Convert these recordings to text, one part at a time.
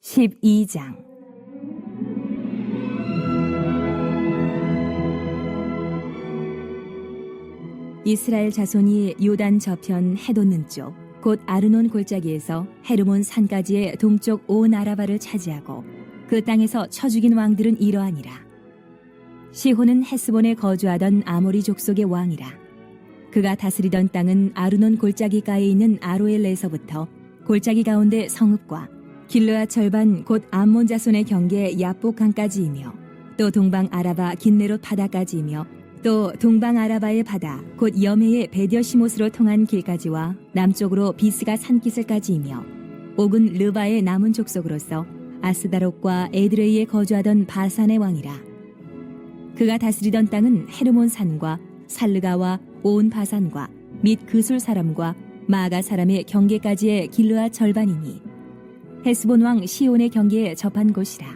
12장 이스라엘 자손이 요단 저편 해돋는 쪽 곧 아르논 골짜기에서 헤르몬 산까지의 동쪽 온 아라바를 차지하고 그 땅에서 쳐 죽인 왕들은 이러하니라. 시혼은 헤스본에 거주하던 아모리 족속의 왕이라. 그가 다스리던 땅은 아르논 골짜기가에 있는 아로엘에서부터 골짜기 가운데 성읍과 길르앗 절반 곧 암몬 자손의 경계 야복강까지이며 또 동방 아라바 긴네롯 바다까지이며 또 동방 아라바의 바다 곧 여메의 베디어시못으로 통한 길까지와 남쪽으로 비스가 산기슭까지이며 옥은 르바의 남은 족속으로서 아스다롯과 에드레이에 거주하던 바산의 왕이라. 그가 다스리던 땅은 헤르몬 산과 살르가와 온 바산과 및 그술 사람과 마가 사람의 경계까지의 길르앗 절반이니 헤스본 왕 시온의 경계에 접한 곳이라.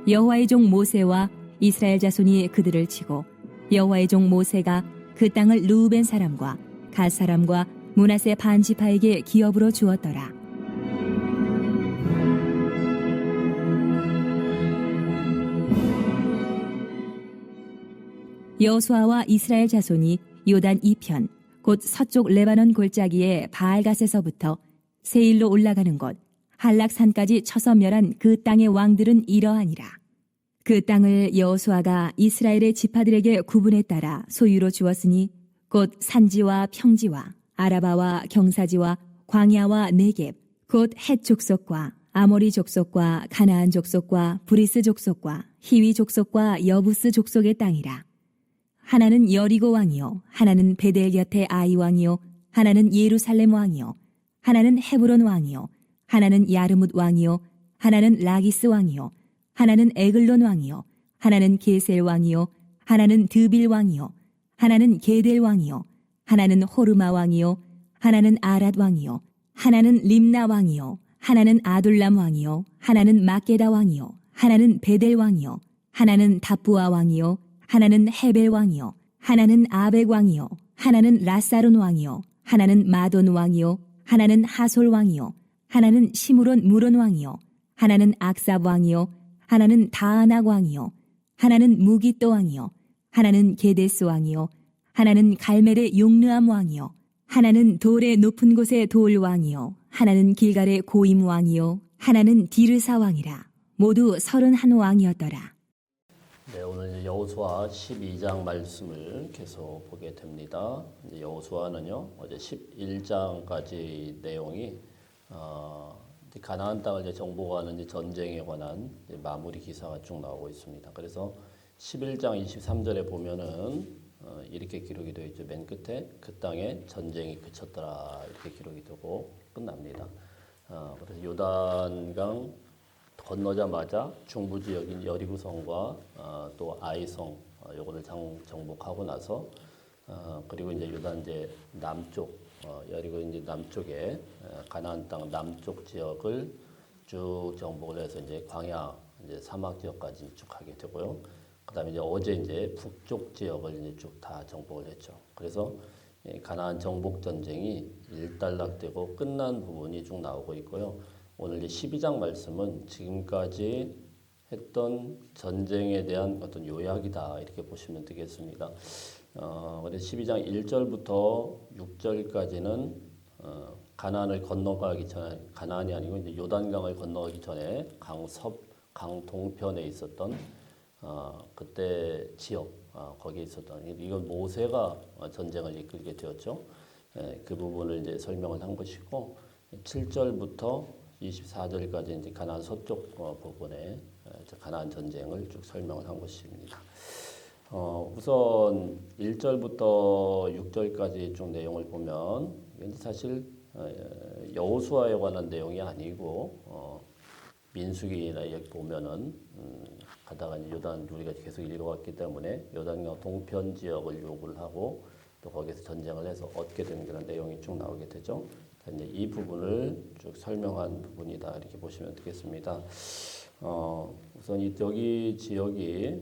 여호와의 종 모세와 이스라엘 자손이 그들을 치고 여호와의 종 모세가 그 땅을 르우벤 사람과 갓 사람과 므낫세 반 지파에게 기업으로 주었더라. 여호수아와 이스라엘 자손이 요단 이편 곧 서쪽 레바논 골짜기의 바알갓에서부터 세일로 올라가는 곳 한락산까지 쳐서 멸한 그 땅의 왕들은 이러하니라. 그 땅을 여호수아가 이스라엘의 지파들에게 구분에 따라 소유로 주었으니 곧 산지와 평지와 아라바와 경사지와 광야와 네겝 곧 헷 족속과 아모리 족속과 가나안 족속과 브리스 족속과 히위 족속과 여부스 족속의 땅이라. 하나는 여리고 왕이요 하나는 베델 곁의 아이 왕이요 하나는 예루살렘 왕이요 하나는 헤브론 왕이요 하나는 야르뭇 왕이요 하나는 라기스 왕이요 하나는 에글론 왕이요 하나는 게셀 왕이요 하나는 드빌 왕이요 하나는 게델 왕이요 하나는 호르마 왕이요 하나는 아랏 왕이요 하나는 림나 왕이요 하나는 아둘람 왕이요 하나는 마게다 왕이요 하나는 베델 왕이요 하나는 다부아 왕이요 하나는 헤벨 왕이요 하나는 아벡 왕이요 하나는 라사론 왕이요 하나는 마돈 왕이요 하나는 하솔 왕이요 하나는 시므론 무론 왕이요 하나는 악삽 왕이요 하나는 다아낙 왕이요 하나는 무기또 왕이요 하나는 게데스 왕이요 하나는 갈멜의 용르암 왕이요 하나는 돌의 높은 곳의 돌 왕이요 하나는 길갈의 고임 왕이요 하나는 디르사 왕이라. 모두 31 왕이었더라. 네, 오늘 여호수아 12장 말씀을 계속 보게 됩니다. 이제 여호수아는요, 어제 11장까지 내용이 가나안 땅을 이제 정복하는 이제 전쟁에 관한 이제 마무리 기사가 쭉 나오고 있습니다. 그래서 11장 23절에 보면은 이렇게 기록이 되어 있죠. 맨 끝에 그 땅에 전쟁이 그쳤더라 이렇게 기록이 되고 끝납니다. 그래서 요단강 건너자마자 중부 지역인 여리고성과 또 아이성 요거를 정복하고 나서 그리고 이제 요단 이제 남쪽 여리고 이제 남쪽에 가나안 땅 남쪽 지역을 쭉 정복을 해서 이제 광야 이제 사막 지역까지 쭉 가게 되고요. 그다음에 이제 어제 이제 북쪽 지역을 이제 쭉 다 정복을 했죠. 그래서 가나안 정복 전쟁이 일단락되고 끝난 부분이 쭉 나오고 있고요. 오늘 이제 12장 말씀은 지금까지 했던 전쟁에 대한 어떤 요약이다 이렇게 보시면 되겠습니다. 그래서 12장 1절부터 6절까지는 가나안을 건너가기 전에 가나안이 아니고 이제 요단강을 건너가기 전에 강 동편에 있었던 그때 지역 거기에 있었던 이건 모세가 전쟁을 이끌게 되었죠. 그 부분을 이제 설명을 한 것이고 7절부터 24절까지 이제 가나안 서쪽 부분에 가나안 전쟁을 쭉 설명을 한 것입니다. 우선 1절부터 6절까지 쭉 내용을 보면 사실 여호수아에 관한 내용이 아니고 민수기나 이렇게 보면은 가다가 요단 우리가 계속 읽어왔기 때문에 요단강 동편 지역을 요구를 하고 또 거기서 전쟁을 해서 얻게 되는 그런 내용이 쭉 나오게 되죠. 이제 이 부분을 쭉 설명한 부분이다 이렇게 보시면 되겠습니다. 우선 여기 지역이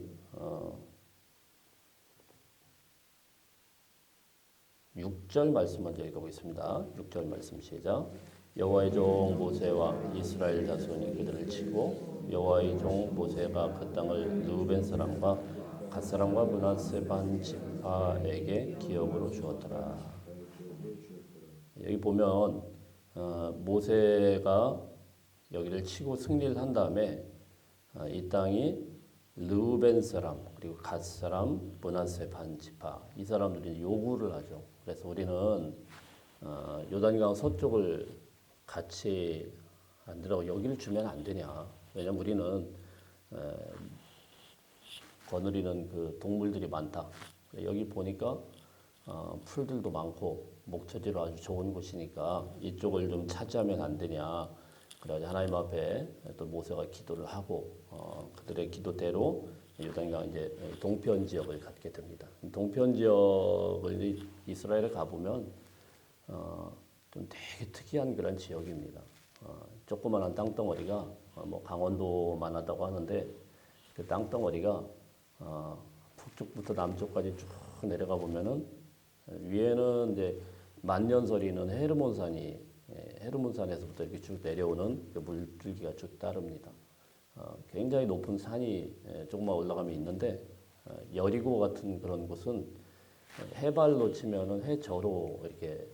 6절 말씀 먼저 읽어보겠습니다. 6절 말씀 시작. 여호와의 종 모세와 이스라엘 자손이 그들을 치고 여호와의 종 모세가 그 땅을 르우벤 사람과 갓 사람과 므낫세 반 지파에게 기업으로 주었더라. 여기 보면 모세가 여기를 치고 승리를 한 다음에 이 땅이 르우벤 사람 그리고 갓 사람 므낫세 반 지파 이 사람들이 요구를 하죠. 그래서 우리는 요단강 서쪽을 같이 안 들어가고 여기를 주면 안 되냐? 왜냐면 우리는 거느리는 그 동물들이 많다. 여기 보니까 풀들도 많고 목초지로 아주 좋은 곳이니까 이쪽을 좀 차지하면 안 되냐. 그래서 하나님 앞에 또 모세가 기도를 하고 그들의 기도대로 요단강 이제 동편 지역을 갖게 됩니다. 동편 지역을 이스라엘에 가보면 좀 되게 특이한 그런 지역입니다. 조그만한 땅덩어리가 뭐 강원도만 하다고 하는데 그 땅덩어리가 북쪽부터 남쪽까지 쭉 내려가 보면은 위에는 이제 만년설이 있는 헤르몬산이 헤르몬산에서부터 이렇게 쭉 내려오는 그 물줄기가 쭉 따릅니다. 굉장히 높은 산이 조금만 올라가면 있는데 여리고 같은 그런 곳은 해발로 치면은 해저로 이렇게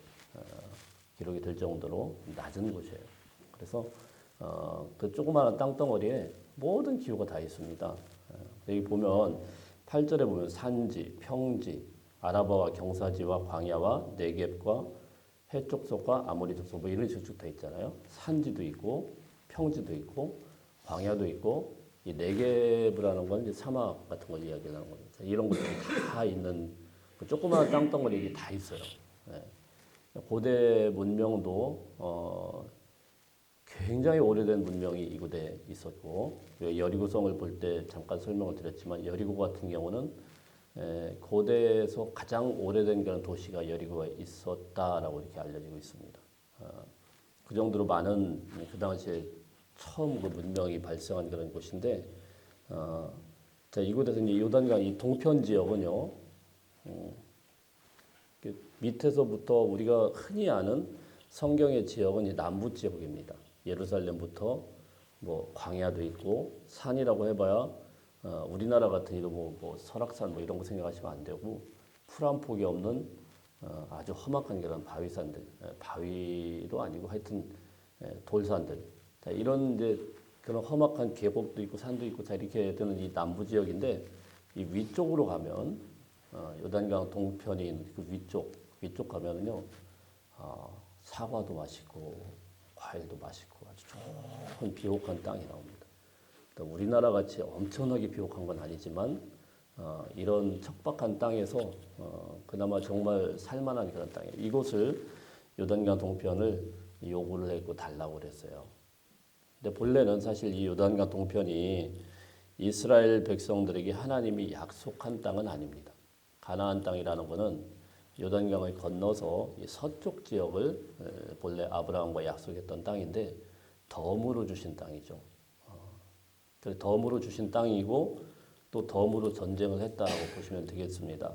기록이 될 정도로 낮은 곳이에요. 그래서 그 조그마한 땅덩어리에 모든 기후가 다 있습니다. 여기 보면 8절에 보면 산지, 평지, 아라바와 경사지와 광야와 네겝과 해쪽 속과 아모리 족속 뭐 이런 식으로 쭉 다 있잖아요. 산지도 있고 평지도 있고 광야도 있고 이 네겝이라는 건 이제 사막 같은 걸 이야기하는 겁니다. 이런 것들이 다 있는 그 조그마한 땅덩어리 다 있어요. 네. 고대 문명도 굉장히 오래된 문명이 이곳에 있었고 여리고성을 볼 때 잠깐 설명을 드렸지만 여리고 같은 경우는 고대에서 가장 오래된 그런 도시가 여리고가 있었다라고 이렇게 알려지고 있습니다. 그 정도로 많은 그 당시에 처음 그 문명이 발생한 그런 곳인데 자 이곳에서 이제 요단강 이 동편 지역은요 밑에서부터 우리가 흔히 아는 성경의 지역은 이 남부 지역입니다. 예루살렘부터 뭐 광야도 있고 산이라고 해봐야 우리나라 같은 이도 뭐 설악산 뭐 이런 거 생각하시면 안 되고 풀 한 폭이 없는 아주 험악한 그런 바위산들, 바위도 아니고 하여튼 돌산들. 자, 이런 이제 그런 험악한 계곡도 있고 산도 있고 자 이렇게 되는 이 남부 지역인데 이 위쪽으로 가면 요단강 동편이 있는 그 위쪽 가면은요 사과도 맛있고 과일도 맛있고 아주 좋은 비옥한 땅이 나옵니다. 우리나라 같이 엄청나게 비옥한 건 아니지만 이런 척박한 땅에서 그나마 정말 살만한 그런 땅이에요. 이곳을 요단강 동편을 요구를 했고 달라고 그랬어요. 근데 본래는 사실 이 요단강 동편이 이스라엘 백성들에게 하나님이 약속한 땅은 아닙니다. 가나안 땅이라는 것은 요단강을 건너서 이 서쪽 지역을 본래 아브라함과 약속했던 땅인데 덤으로 주신 땅이죠. 덤으로 주신 땅이고 또 덤으로 전쟁을 했다고 보시면 되겠습니다.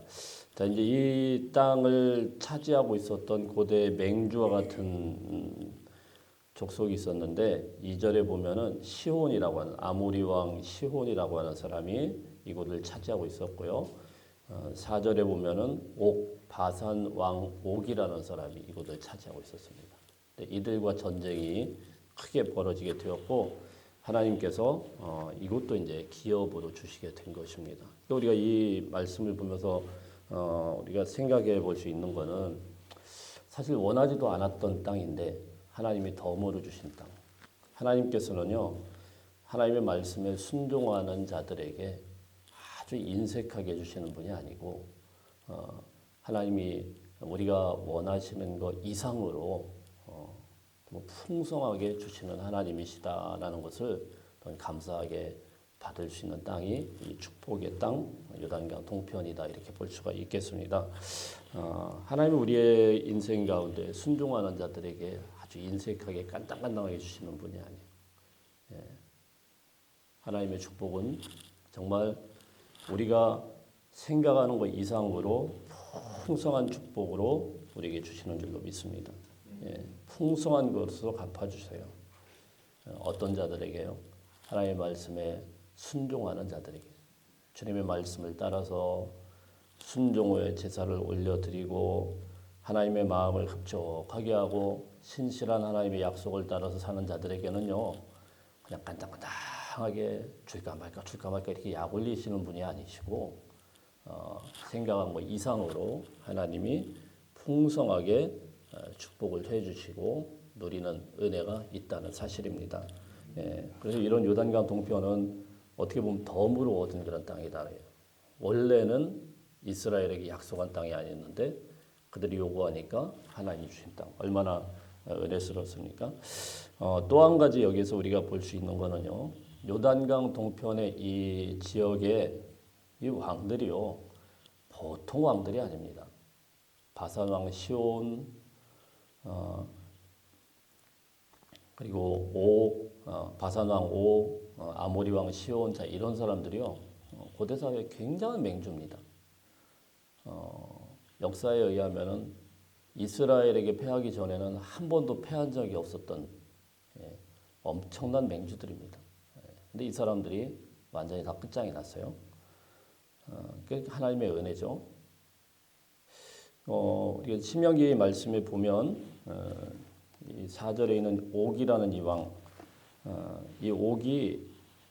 자, 이제 이 땅을 차지하고 있었던 고대 맹주와 같은 족속이 있었는데 2절에 보면은 시혼이라고 하는 아모리 왕 시혼이라고 하는 사람이 이곳을 차지하고 있었고요. 4절에 보면은 바산 왕 옥이라는 사람이 이곳을 차지하고 있었습니다. 이들과 전쟁이 크게 벌어지게 되었고 하나님께서 이것도 이제 기업으로 주시게 된 것입니다. 우리가 이 말씀을 보면서 우리가 생각해 볼 수 있는 것은 사실 원하지도 않았던 땅인데 하나님이 덤으로 주신 땅. 하나님께서는요 하나님의 말씀에 순종하는 자들에게 아주 인색하게 주시는 분이 아니고 하나님이 우리가 원하시는 것 이상으로 풍성하게 주시는 하나님이시다라는 것을 감사하게 받을 수 있는 땅이 이 축복의 땅 요단강 동편이다 이렇게 볼 수가 있겠습니다. 하나님은 우리의 인생 가운데 순종하는 자들에게 아주 인색하게 깐당깐당하게 주시는 분이 아니에요. 예. 하나님의 축복은 정말 우리가 생각하는 것 이상으로 풍성한 축복으로 우리에게 주시는 줄로 믿습니다. 예. 풍성한 것으로 갚아주세요. 어떤 자들에게요? 하나님의 말씀에 순종하는 자들에게. 주님의 말씀을 따라서 순종의 제사를 올려드리고 하나님의 마음을 흡족하게 하고 신실한 하나님의 약속을 따라서 사는 자들에게는요. 그냥 간당간당하게 줄까 말까 이렇게 약 올리시는 분이 아니시고 생각한 것 이상으로 하나님이 풍성하게 축복을 해주시고 누리는 은혜가 있다는 사실입니다. 예, 그래서 이런 요단강 동편은 어떻게 보면 덤으로 얻은 그런 땅이다. 원래는 이스라엘에게 약속한 땅이 아니었는데 그들이 요구하니까 하나님이 주신 땅. 얼마나 은혜스럽습니까? 또 한 가지 여기서 우리가 볼 수 있는 거는요. 요단강 동편의 이 지역의 이 왕들이요. 보통 왕들이 아닙니다. 바산 왕 시온, 그리고 바산 왕 오, 아모리 왕 시온, 자 이런 사람들이요. 고대 사회에 굉장한 맹주입니다. 역사에 의하면은 이스라엘에게 패하기 전에는 한 번도 패한 적이 없었던 엄청난 맹주들입니다. 근데 이 사람들이 완전히 다 끝장이 났어요. 그게 하나님의 은혜죠. 우리가 신명기 말씀에 보면 이 4절에 있는 옥이라는 이 왕, 이 옥이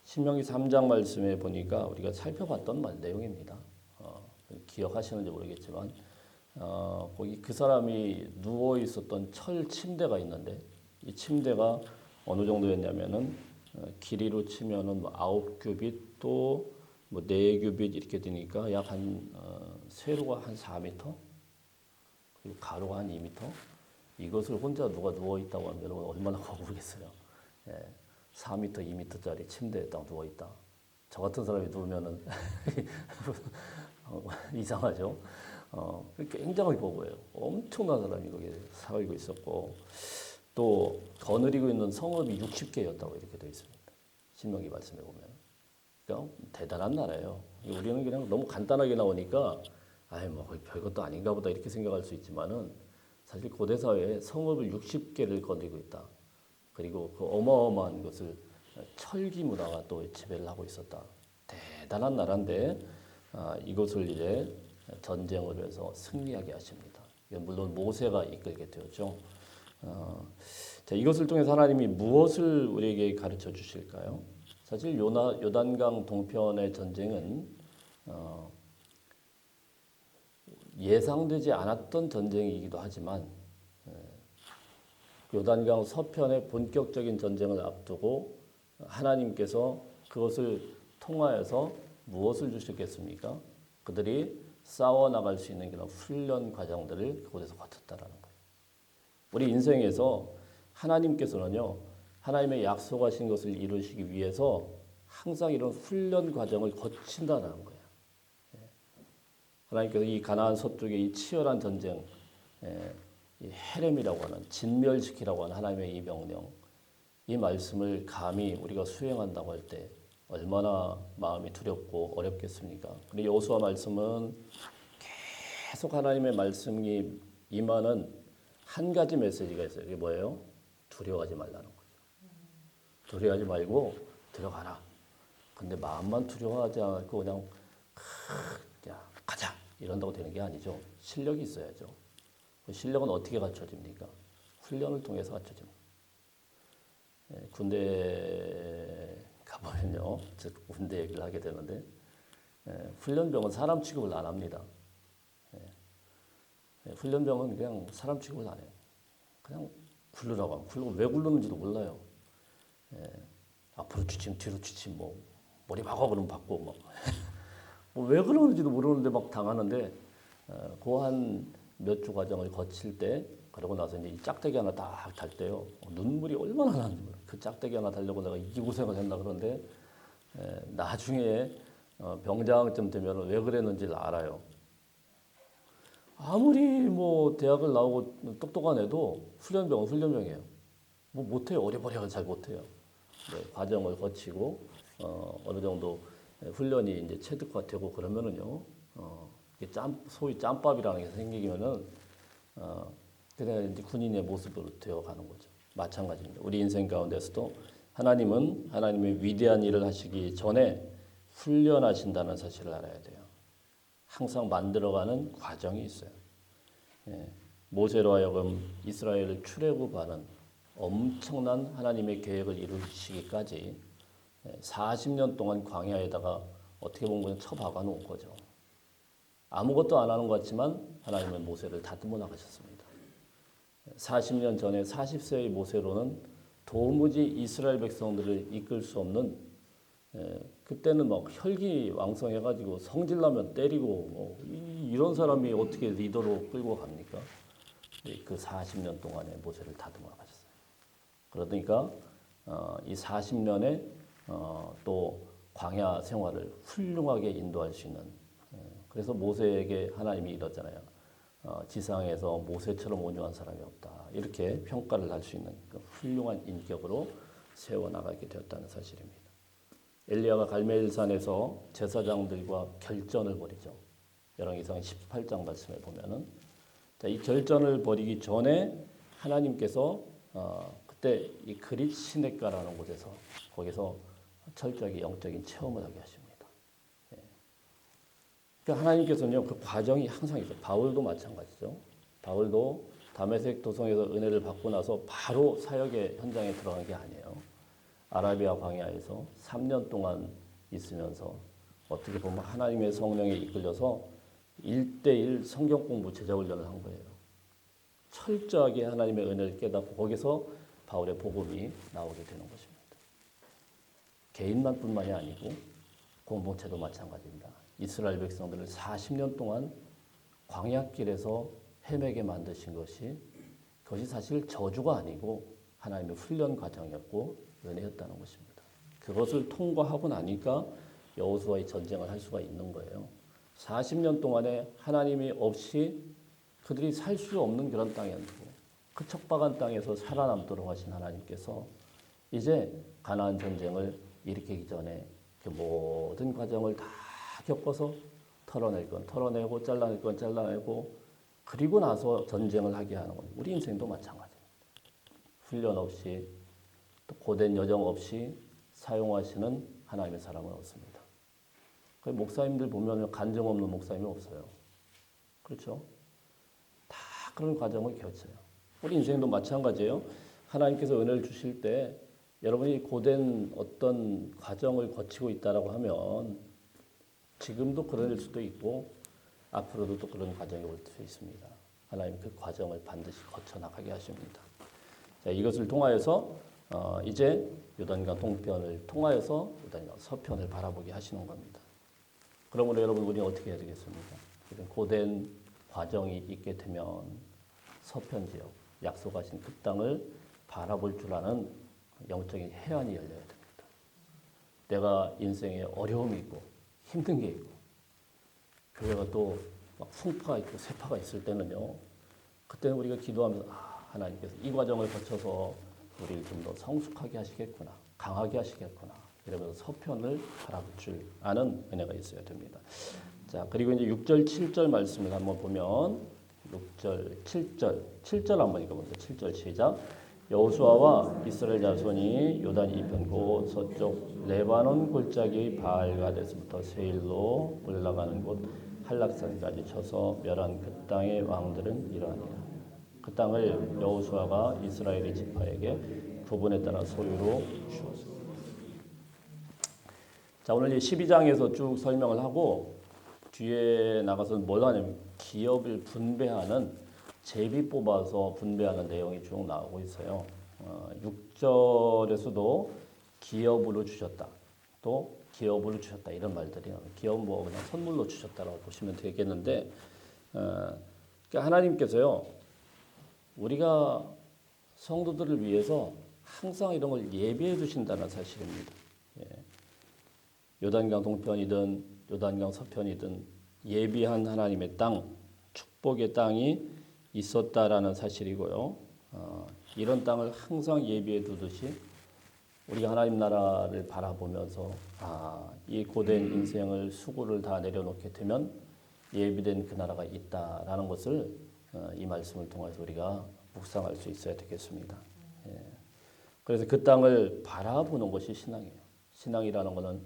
신명기 3장 말씀에 보니까 우리가 살펴봤던 내용입니다. 기억하시는지 모르겠지만 거기 그 사람이 누워 있었던 철 침대가 있는데 이 침대가 어느 정도였냐면은 길이로 치면은 뭐 9규빗 또 뭐 4규빗 이렇게 되니까 약 한 세로가 한 4m 그리고 가로가 한 2m 이것을 혼자 누가 누워 있다고 하면 여러분 얼마나 거부겠어요. 4m, 2m짜리 침대에 딱 누워 있다. 저 같은 사람이 누우면은 이상하죠. 굉장히 버거워요. 엄청난 사람이 거기에 살고 있었고 또 거느리고 있는 성읍이 60개였다고 이렇게 되어 있습니다. 신명기 말씀에 보면. 그러니까 대단한 나라예요. 우리는 그냥 너무 간단하게 나오니까 뭐 별것도 아닌가 보다 이렇게 생각할 수 있지만은 사실 고대 사회에 성읍을 60개를 거느리고 있다. 그리고 그 어마어마한 것을 철기 문화가 또 지배를 하고 있었다. 대단한 나라인데 이것을 이제 전쟁을 해서 승리하게 하십니다. 물론 모세가 이끌게 되었죠. 자, 이것을 통해서 하나님이 무엇을 우리에게 가르쳐 주실까요? 사실 요단강 동편의 전쟁은 예상되지 않았던 전쟁이기도 하지만 요단강 서편의 본격적인 전쟁을 앞두고 하나님께서 그것을 통하여서 무엇을 주셨겠습니까? 그들이 싸워 나갈 수 있는 그런 훈련 과정들을 그곳에서 거쳤다라는 거예요. 우리 인생에서 하나님께서는요, 하나님의 약속하신 것을 이루시기 위해서 항상 이런 훈련 과정을 거친다는 거예요. 하나님께서 이 가나안 서쪽의 이 치열한 전쟁, 이 헤렘이라고 하는 진멸시키라고 하는 하나님의 이 명령, 이 말씀을 감히 우리가 수행한다고 할 때 얼마나 마음이 두렵고 어렵겠습니까? 그리고 여호수아 말씀은 계속 하나님의 말씀이 임하는 한 가지 메시지가 있어요. 그게 뭐예요? 두려워하지 말라는 거죠. 두려워하지 말고 들어가라. 근데 마음만 두려워하지 않고 그냥 가자 이런다고 되는 게 아니죠. 실력이 있어야죠. 그 실력은 어떻게 갖춰집니까? 훈련을 통해서 갖춰집니다. 군대 가보면요, 군대 얘기를 하게 되는데 훈련병은 사람 취급을 안 합니다. 훈련병은 그냥 사람 취급을 안 해요. 그냥 굴르라고 하면 굴르고 왜 굴르는지도 몰라요. 앞으로 취침, 뒤로 취침, 뭐 머리 박아 그러면 박고 뭐 왜 그러는지도 모르는데 막 당하는데 그 한 몇 주 과정을 거칠 때 그러고 나서 이제 이 짝대기 하나 딱 달 때요 눈물이 얼마나 나는지 몰라요. 그 짝대기 하나 달려고 내가 이 고생을 했나 그런데 나중에 병장쯤 되면 왜 그랬는지를 알아요. 아무리 뭐 대학을 나오고 똑똑한 애도 훈련병은 훈련병이에요. 뭐 못해요. 어리버리하게 잘 못해요. 과정을 거치고 어느 정도 훈련이 이제 체득화되고 그러면은요, 소위 짬밥이라는 게 생기면은 그래 이제 군인의 모습으로 되어가는 거죠. 마찬가지입니다. 우리 인생 가운데서도 하나님은 하나님의 위대한 일을 하시기 전에 훈련하신다는 사실을 알아야 돼요. 항상 만들어가는 과정이 있어요. 예, 모세로 하여금 이스라엘을 출애굽하는 엄청난 하나님의 계획을 이루시기까지 40년 동안 광야에다가 어떻게 보면 그냥 처박아 놓은 거죠. 아무것도 안 하는 것 같지만 하나님은 모세를 다듬어 나가셨습니다. 40년 전에 40세의 모세로는 도무지 이스라엘 백성들을 이끌 수 없는 그때는 막 혈기왕성해가지고 성질나면 때리고 뭐 이런 사람이 어떻게 리더로 끌고 갑니까? 그 40년 동안에 모세를 다듬어 나가셨어요. 그러니까 이 40년에 또 광야 생활을 훌륭하게 인도할 수 있는 그래서 모세에게 하나님이 이러잖아요. 지상에서 모세처럼 온유한 사람이 없다. 이렇게 평가를 할 수 있는 그 훌륭한 인격으로 세워나가게 되었다는 사실입니다. 엘리야가 갈멜산에서 제사장들과 결전을 벌이죠. 열왕기상 18장 말씀에 보면은 이 결전을 벌이기 전에 하나님께서 그때 이 그릿 시냇가라는 곳에서 거기서 철저하게 영적인 체험을 하게 하십니다. 그러니까 하나님께서는요 그 과정이 항상 있어요. 바울도 마찬가지죠. 바울도 다메섹 도성에서 은혜를 받고 나서 바로 사역의 현장에 들어간 게 아니에요. 아라비아 광야에서 3년 동안 있으면서 어떻게 보면 하나님의 성령에 이끌려서 1대1 성경 공부 제자 훈련을 한 거예요. 철저하게 하나님의 은혜를 깨닫고 거기서 바울의 복음이 나오게 되는 것입니다. 개인만 뿐만이 아니고 공동체도 마찬가지입니다. 이스라엘 백성들을 40년 동안 광야길에서 헤매게 만드신 그것이 사실 저주가 아니고 하나님의 훈련 과정이었고 은혜였다는 것입니다. 그것을 통과하고 나니까 여호수아의 전쟁을 할 수가 있는 거예요. 40년 동안에 하나님이 없이 그들이 살 수 없는 그런 땅이었고 그 척박한 땅에서 살아남도록 하신 하나님께서 이제 가나안 전쟁을 일으키기 전에 그 모든 과정을 다 겪어서 털어낼 건 털어내고 잘라낼 건 잘라내고 그리고 나서 전쟁을 하게 하는 건 우리 인생도 마찬가지입니다. 훈련 없이 또 고된 여정 없이 사용하시는 하나님의 사람은 없습니다. 목사님들 보면 간증 없는 목사님이 없어요. 그렇죠? 다 그런 과정을 거쳐요. 우리 인생도 마찬가지예요. 하나님께서 은혜를 주실 때 여러분이 고된 어떤 과정을 거치고 있다라고 하면 지금도 그럴 수도 있고 앞으로도 또 그런 과정이 올 수 있습니다. 하나님 그 과정을 반드시 거쳐 나가게 하십니다. 자, 이것을 통하여서 이제 요단강 동편을 통하여서 요단강 서편을 바라보게 하시는 겁니다. 그러므로 여러분 우리는 어떻게 해야 되겠습니까? 이런 고된 과정이 있게 되면 서편 지역, 약속하신 그 땅을 바라볼 줄 아는 영적인 해안이 열려야 됩니다. 내가 인생에 어려움이 있고 힘든 게 있고 교회가 또 막 풍파가 있고 세파가 있을 때는요. 그때는 우리가 기도하면서 하나님께서 이 과정을 거쳐서 우리를 좀 더 성숙하게 하시겠구나. 강하게 하시겠구나. 이러면서 서편을 바라볼 줄 아는 은혜가 있어야 됩니다. 자, 그리고 이제 6절, 7절 말씀을 한번 보면 6절, 7절 한번 읽어보세요. 7절 시작. 여호수아와 이스라엘 자손이 요단 이편 곧 서쪽 레바논 골짜기 바알가데스부터 세일로 올라가는 곳 한락산까지 쳐서 멸한 그 땅의 왕들은 이러하니라. 그 땅을 여호수아가 이스라엘의 지파에게 부분에 따라 소유로 주었습니다. 자, 오늘 12장에서 쭉 설명을 하고 뒤에 나가서 뭘 하냐면 기업을 분배하는 제비 뽑아서 분배하는 내용이 쭉 나오고 있어요. 6절에서도 기업으로 주셨다. 또 기업으로 주셨다. 이런 말들이 기업 뭐 그냥 선물로 주셨다라고 보시면 되겠는데 그러니까 하나님께서요. 우리가 성도들을 위해서 항상 이런 걸 예비해 주신다는 사실입니다. 요단강 동편이든 요단강 서편이든 예비한 하나님의 땅, 축복의 땅이 있었다라는 사실이고요. 이런 땅을 항상 예비해 두듯이 우리가 하나님 나라를 바라보면서 이 고된 인생을 수고를 다 내려놓게 되면 예비된 그 나라가 있다라는 것을 이 말씀을 통해서 우리가 묵상할 수 있어야 되겠습니다. 예. 그래서 그 땅을 바라보는 것이 신앙이에요. 신앙이라는 것은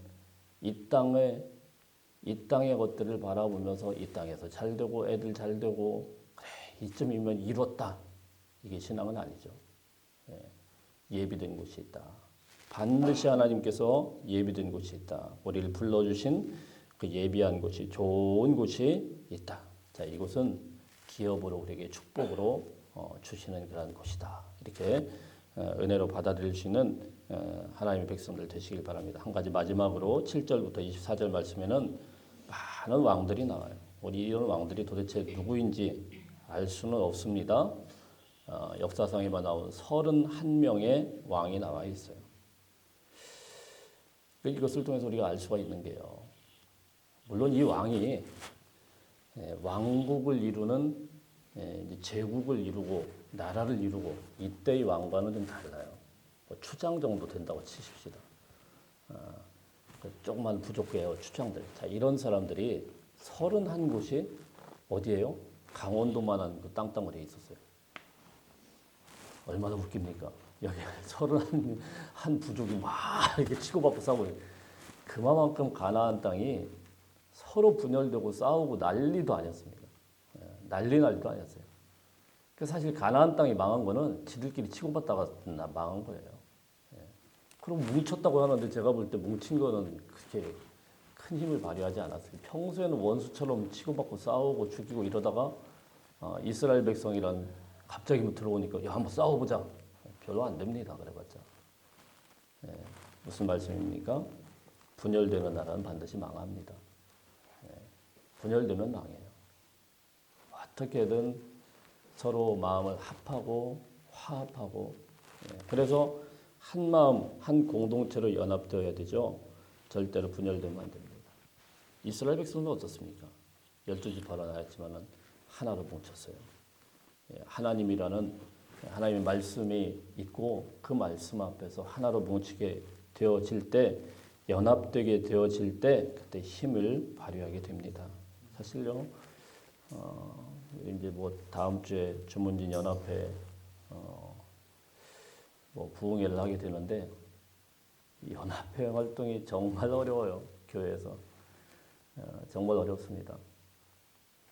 이 땅의 것들을 바라보면서 이 땅에서 잘 되고 애들 잘 되고 그래 이쯤이면 이뤘다. 이게 신앙은 아니죠. 예. 예비된 곳이 있다. 반드시 하나님께서 예비된 곳이 있다. 우리를 불러주신 그 예비한 곳이 좋은 곳이 있다. 자, 이곳은 기업으로 우리에게 축복으로 주시는 그런 곳이다. 이렇게 은혜로 받아들일 수 있는 하나님의 백성들 되시길 바랍니다. 한 가지 마지막으로 7절부터 24절 말씀에는 많은 왕들이 나와요. 우리 이런 왕들이 도대체 누구인지 알 수는 없습니다. 역사상에만 나온 31명의 왕이 나와 있어요. 이것을 통해서 우리가 알 수가 있는 게요. 물론 이 왕이 왕국을 이루는 제국을 이루고 나라를 이루고 이때의 왕과는 좀 달라요. 뭐 추장 정도 된다고 치십시다. 조금만 부족해요. 추장들. 자, 이런 사람들이 31곳이 어디예요? 강원도만한 그 땅덩어리에 있었어요. 얼마나 웃깁니까? 여기 31 부족이 막 이렇게 치고받고 싸우고 그만큼 가나안 땅이 서로 분열되고 싸우고 난리도 아니었습니다. 난리도 아니었어요. 그래서 사실 가나안 땅이 망한 거는 지들끼리 치고받다가 망한 거예요. 그럼 뭉쳤다고 하는데 제가 볼 때 뭉친 거는 그렇게 큰 힘을 발휘하지 않았어요. 평소에는 원수처럼 치고받고 싸우고 죽이고 이러다가 이스라엘 백성이란 갑자기 들어오니까 야 한번 싸워보자. 별로 안 됩니다. 그래봤자. 무슨 말씀입니까? 분열되는 나라는 반드시 망합니다. 분열되면 망해요. 어떻게든 서로 마음을 합하고 화합하고 그래서 한 마음, 한 공동체로 연합되어야 되죠. 절대로 분열되면 안 됩니다. 이스라엘 백성은 어떻습니까? 12지파로 나눴지만 하나로 뭉쳤어요. 하나님이라는 하나님의 말씀이 있고 그 말씀 앞에서 하나로 뭉치게 되어질 때 연합되게 되어질 때 그때 힘을 발휘하게 됩니다. 사실요, 이제 뭐 다음 주에 주문진 연합회 뭐 부흥회를 하게 되는데 이 연합회 활동이 정말 어려워요. 교회에서 정말 어렵습니다.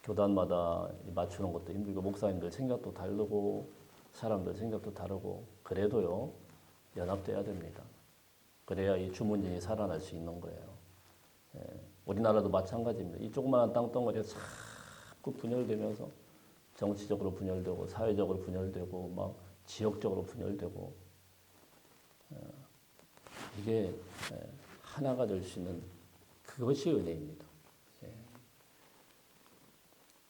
교단마다 맞추는 것도 힘들고 목사님들 생각도 다르고 사람들 생각도 다르고 그래도요 연합돼야 됩니다. 그래야 이 주문진이 살아날 수 있는 거예요. 우리나라도 마찬가지입니다. 이 조그마한 땅덩어리가 자꾸 분열되면서 정치적으로 분열되고 사회적으로 분열되고 막 지역적으로 분열되고 이게 하나가 될 수 있는 그것이 은혜입니다.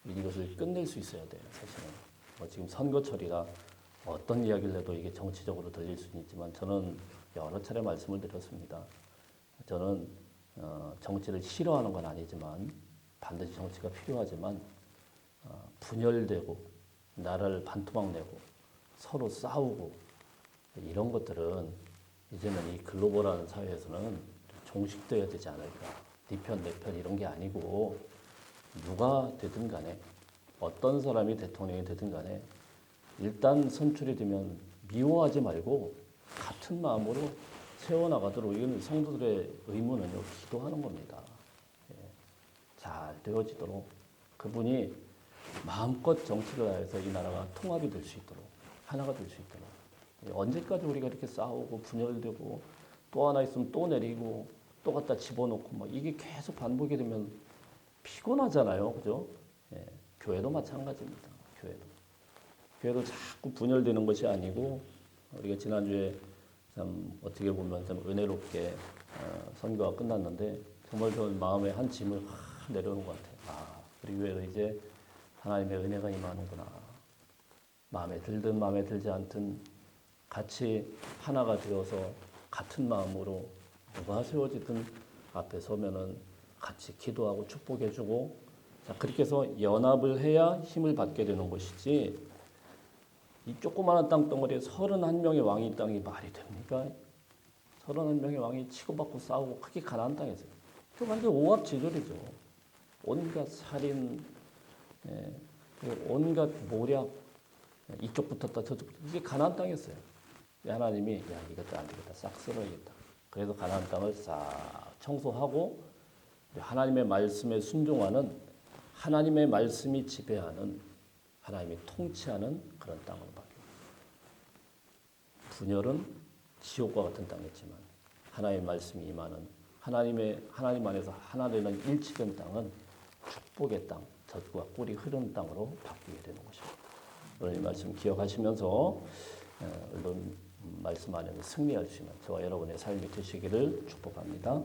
이것을 끝낼 수 있어야 돼요. 사실은 뭐 지금 선거철이라 어떤 이야기를 해도 이게 정치적으로 들릴 수는 있지만 저는 여러 차례 말씀을 드렸습니다. 저는 정치를 싫어하는 건 아니지만 반드시 정치가 필요하지만 분열되고 나라를 반토막 내고 서로 싸우고 이런 것들은 이제는 이 글로벌한 사회에서는 종식되어야 되지 않을까. 네 편, 내 편 이런 게 아니고 누가 되든 간에 어떤 사람이 대통령이 되든 간에 일단 선출이 되면 미워하지 말고 같은 마음으로 세워나가도록 이건 성도들의 의무는요 기도하는 겁니다. 잘 되어지도록 그분이 마음껏 정치를 하여서 이 나라가 통합이 될 수 있도록 하나가 될 수 있도록 언제까지 우리가 이렇게 싸우고 분열되고 또 하나 있으면 또 내리고 또 갖다 집어넣고 막 이게 계속 반복이 되면 피곤하잖아요. 그죠? 교회도 마찬가지입니다. 교회도 자꾸 분열되는 것이 아니고 우리가 지난주에 참 어떻게 보면 좀 은혜롭게 선교가 끝났는데 정말 저는 마음에 한 짐을 확 내려오는 것 같아요. 우리 교회도 이제 하나님의 은혜가 임하는구나. 마음에 들든 마음에 들지 않든 같이 하나가 되어서 같은 마음으로 누가 세워지든 앞에 서면은 같이 기도하고 축복해주고 자 그렇게 해서 연합을 해야 힘을 받게 되는 것이지 이 조그마한 땅덩어리에 31명의 왕이 있다는 게 말이 됩니까? 31명의 왕이 치고받고 싸우고 크게 가나안 땅에서요. 그 완전 오합지졸이죠. 온갖 살인, 온갖 모략 이쪽 붙었다 저쪽 이게 가나안 땅이었어요. 하나님이 야 이것도 안 되겠다 싹 쓸어야겠다. 그래서 가나안 땅을 싹 청소하고 하나님의 말씀에 순종하는 하나님의 말씀이 지배하는 하나님이 통치하는 그런 땅으로 바뀝니다. 분열은 지옥과 같은 땅이지만 하나님의 말씀이 임하는 하나님 안에서 하나 되는 일치된 땅은 축복의 땅, 젖과 꿀이 흐르는 땅으로 바뀌게 되는 것입니다. 오늘 이 말씀 기억하시면서 물론 말씀 안에서 승리할 수 있는 저와 여러분의 삶이 되시기를 축복합니다.